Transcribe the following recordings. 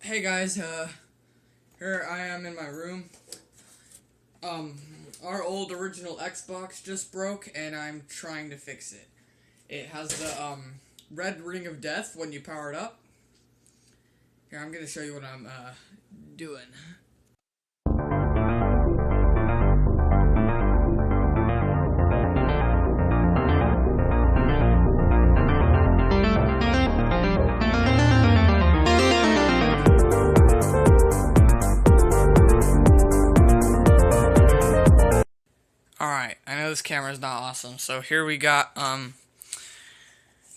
Hey guys, here I am in my room. Our old original Xbox just broke and I'm trying to fix it. It has the, red ring of death when you power it up. Here, I'm gonna show you what I'm, doing. Alright, I know this camera's not awesome, so here we got,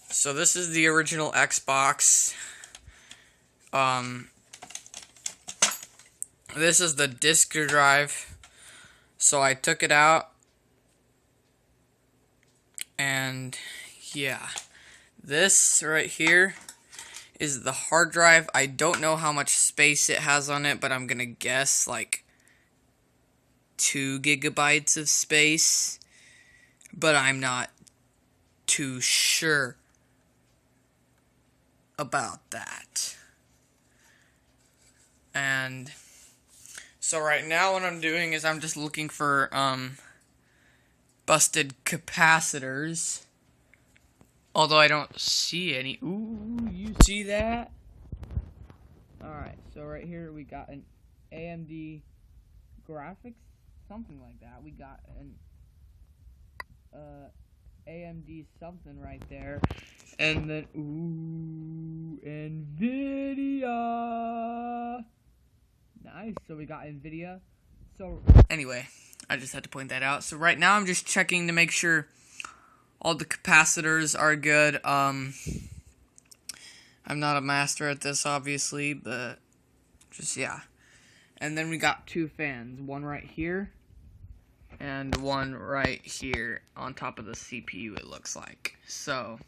so this is the original Xbox. This is the disk drive. So I took it out, and yeah, this right here is the hard drive. I don't know how much space it has on it, but I'm gonna guess like 2 gigabytes of space, but I'm not too sure about that. And so right now what I'm doing is I'm just looking for busted capacitors, although I don't see any. Ooh, you see that? Alright, so right here we got an AMD graphics, something like that. We got an AMD something right there, and then ooh, NVIDIA. Nice. So we got NVIDIA. So anyway, I just had to point that out. So right now I'm just checking to make sure all the capacitors are good. I'm not a master at this, obviously, but just yeah. And then we got 2 fans, one right here and one right here on top of the CPU, it looks like. So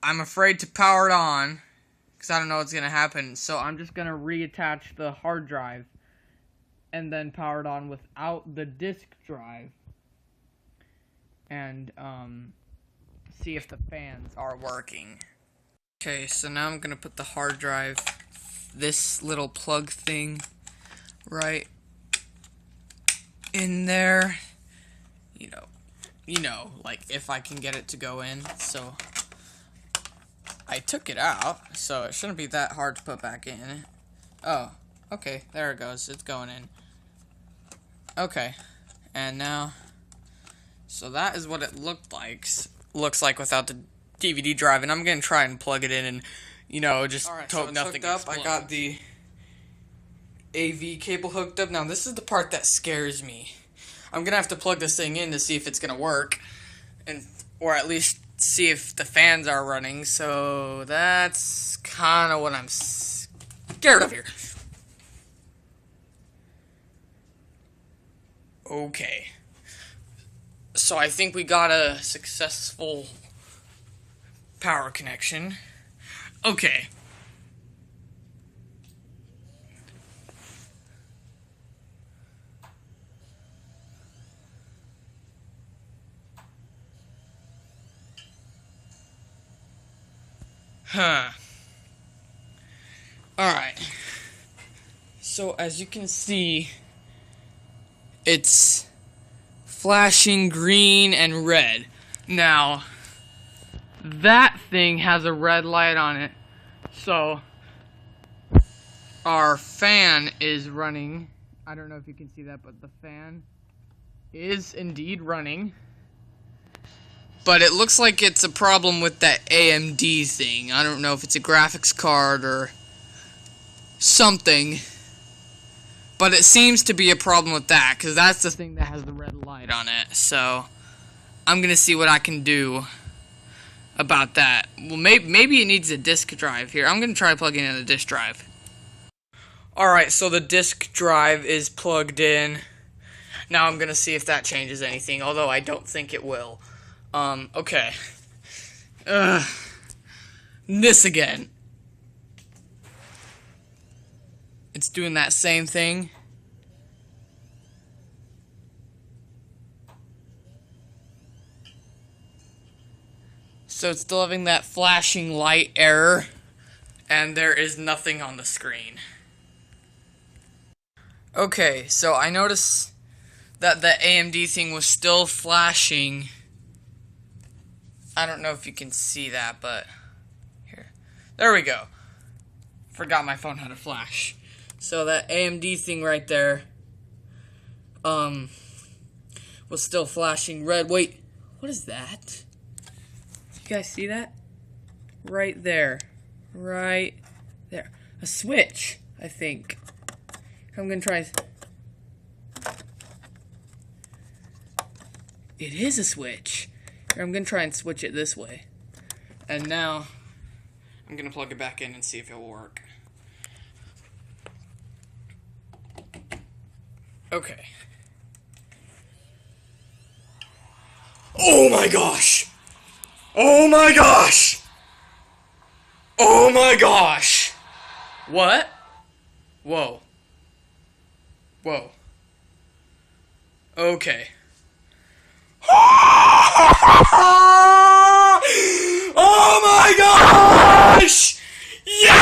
I'm afraid to power it on because I don't know what's going to happen. So I'm just going to reattach the hard drive and then power it on without the disk drive and see if the fans are working. Okay, so now I'm going to put the hard drive, this little plug thing, right in there. You know, like if I can get it to go in. So I took it out, so it shouldn't be that hard to put back in. Oh, okay, there it goes. It's going in. Okay, and now, so that is what it looks like without the DVD drive, and I'm gonna try and plug it in and, just hope nothing explodes. I got the AV cable hooked up. Now this is the part that scares me. I'm gonna have to plug this thing in to see if it's gonna work, or at least see if the fans are running. So that's kind of what I'm scared of here. Okay. So I think we got a successful power connection. Okay. Alright. So as you can see, it's flashing green and red. Now, that thing has a red light on it. So, our fan is running. I don't know if you can see that, but the fan is indeed running. But it looks like it's a problem with that AMD thing. I don't know if it's a graphics card or something. But it seems to be a problem with that, because that's the thing that has the red light on it. So, I'm going to see what I can do about that. Well, maybe it needs a disk drive here. I'm going to try plugging in a disk drive. Alright, so the disk drive is plugged in. Now I'm going to see if that changes anything, although I don't think it will. Okay. This again. It's doing that same thing. So it's still having that flashing light error. and there is nothing on the screen. Okay, so I noticed that the AMD thing was still flashing. I don't know if you can see that, but here. There we go. Forgot my phone had a flash. So that AMD thing right there was still flashing red. Wait, what is that? You guys see that? Right there. Right there. A switch, I think. I'm gonna try. It is a switch. Here, I'm gonna try and switch it this way. And now I'm gonna plug it back in and see if it will work. Okay. Oh my gosh! Oh my gosh! Oh my gosh! What? Whoa. Whoa. Okay. Oh my gosh! Yeah!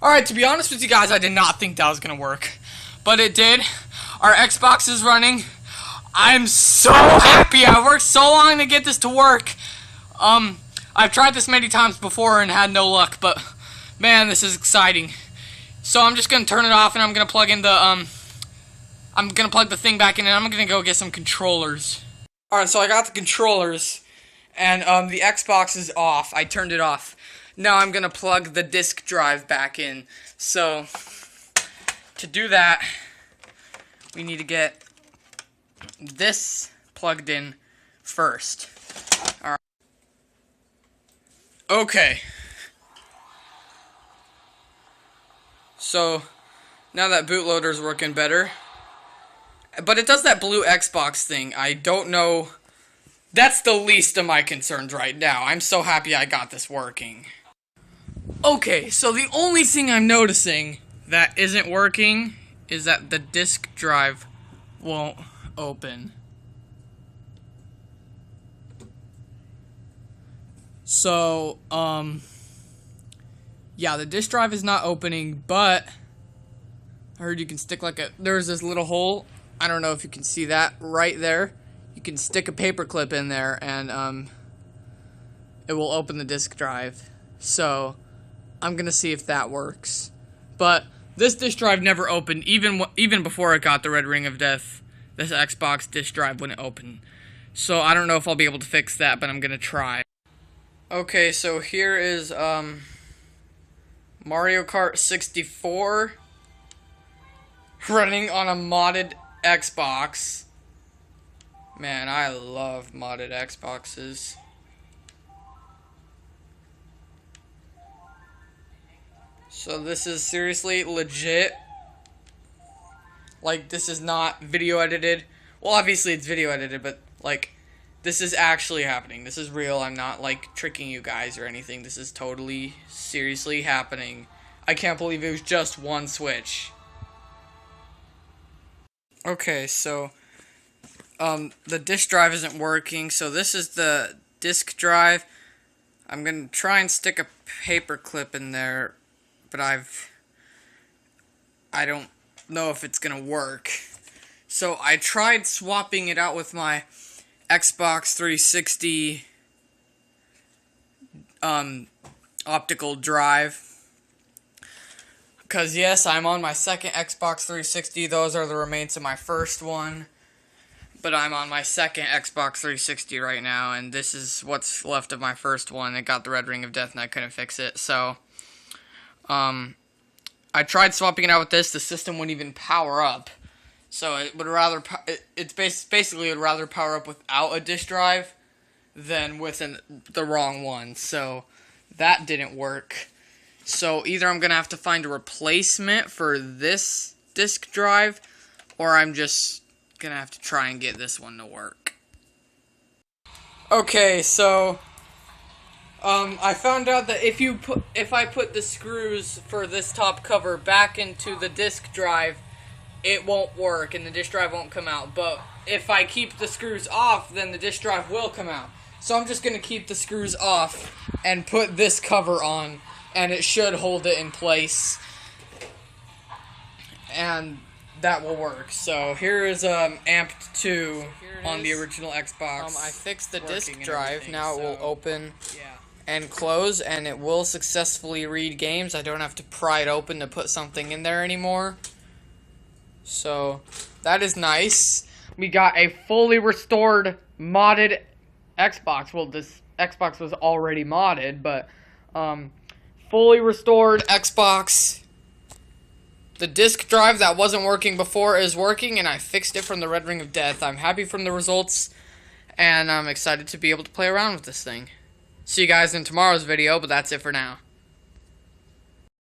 Alright, to be honest with you guys, I did not think that was gonna work. But it did. Our Xbox is running. I'm so happy. I worked so long to get this to work. I've tried this many times before and had no luck, but man, this is exciting. So I'm just gonna turn it off and I'm gonna plug in the I'm gonna plug the thing back in and I'm gonna go get some controllers. Alright, so I got the controllers and the Xbox is off. I turned it off. Now I'm gonna plug the disk drive back in. So to do that, we need to get this plugged in first. Alright. Okay. So now that bootloader's working better. But it does that blue Xbox thing. I don't know. That's the least of my concerns right now. I'm so happy I got this working. Okay, so the only thing I'm noticing that isn't working is that the disk drive won't open. So, yeah, the disk drive is not opening, but I heard you can stick like there's this little hole. I don't know if you can see that right there. You can stick a paper clip in there and it will open the disk drive. So I'm gonna see if that works. But this disk drive never opened, even before it got the red ring of death. This Xbox disk drive wouldn't open. So I don't know if I'll be able to fix that, but I'm gonna try. Okay, so here is Mario Kart 64 running on a modded Xbox. Man, I love modded Xboxes. So this is seriously legit. Like, this is not video edited. Well, obviously it's video edited, but like, this is actually happening. This is real. I'm not like tricking you guys or anything. This is totally seriously happening. I can't believe it was just one switch. Okay, so the disk drive isn't working, so this is the disk drive. I'm gonna try and stick a paper clip in there, but I don't know if it's gonna work. So I tried swapping it out with my Xbox 360 optical drive. Because yes, I'm on my second Xbox 360. Those are the remains of my first one. But I'm on my second Xbox 360 right now, and this is what's left of my first one. It got the red ring of death, and I couldn't fix it. So, I tried swapping it out with this. The system wouldn't even power up. So it would rather basically it would rather power up without a disk drive than with the wrong one. So that didn't work. So either I'm gonna have to find a replacement for this disk drive, or I'm just gonna have to try and get this one to work. Okay, so I found out that if I put the screws for this top cover back into the disk drive, it won't work and the disk drive won't come out. But if I keep the screws off, then the disk drive will come out. So I'm just going to keep the screws off and put this cover on, and it should hold it in place. And that will work. So here is Amped 2 on the original Xbox. I fixed the disk drive. Now it will open and close, and it will successfully read games. I don't have to pry it open to put something in there anymore. So that is nice. We got a fully restored, modded Xbox. Well, this Xbox was already modded, but fully restored Xbox. The disk drive that wasn't working before is working, and I fixed it from the Red Ring of Death. I'm happy from the results, and I'm excited to be able to play around with this thing. See you guys in tomorrow's video, but that's it for now.